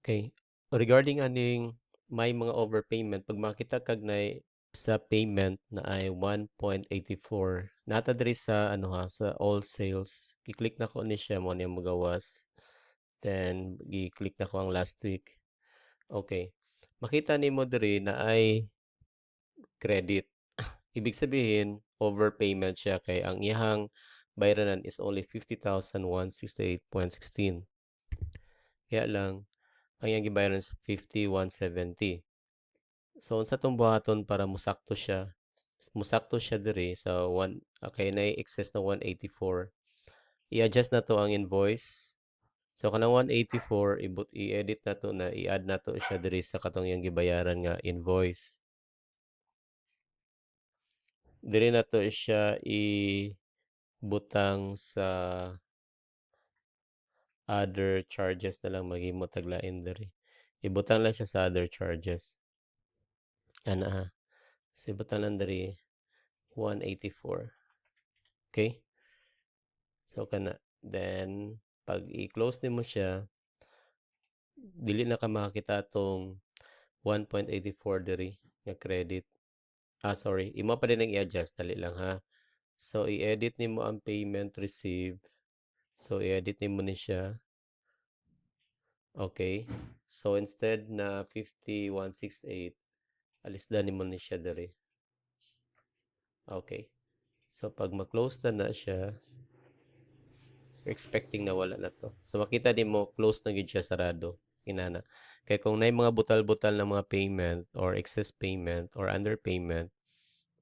Okay. Regarding aning may mga overpayment, pag makita kag na sa payment na ay 1.84, nata diri sa ano ha, sa all sales, i-click na ko ni siya mo niya magawas. Then, i-click na ko ang last week. Okay. Makita nimo diri na ay credit. Ibig sabihin, overpayment siya kay ang iyahang bayranan is only 50,168.16. Kaya lang, ang iyang gibayaran is 50,170. So, unsa tong buhaton para musakto siya diri sa kay na excess na 184. I-adjust na to ang invoice. So, kanang 184, i-edit na to na i-add na to siya diri sa katong iyang gibayaran nga invoice. Diri na to siya butang sa other charges na lang maghimo taglain diri. Ibutang lang siya sa other charges. Ana ha. So, ibutang lang diri 184. Okay? So, kana. Then, pag i-close nimo siya, dili na ka makakita tong 1.84 diri nga credit. Sorry. Imo pa din ang i-adjust. Dali lang ha. So, i-edit nimo ang payment received. So, i-edit nimo ni siya. Okay. So, instead na 50,168, alis na nimo ni siya diri. Okay. So, pag ma-close na siya, expecting na wala na to. So, makita nimo close na gid siya, sarado. Inana. Kaya kung na mga butal-butal na mga payment or excess payment or underpayment,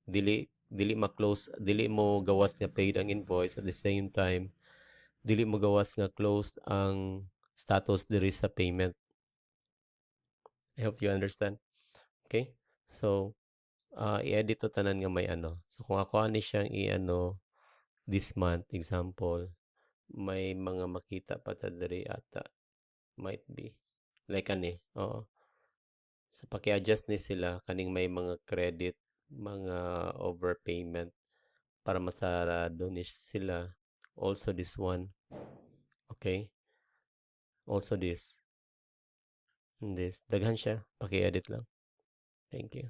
dili ma-close, dili mo gawas nga paid ang invoice at the same time, dili mo gawas nga closed ang status diri sa payment. I hope you understand. Okay? So, i-edit to tanan nga may ano. So, kung ako ani siyang i-ano this month, example, may mga makita pa ta diri ata. Might be. Like ani, oo. So, paki-adjust ni sila kaning may mga credit, mga overpayment para masarado ni sila. Also this one. Okay? Also this. And this. Daghan siya. Paki-edit lang. Thank you.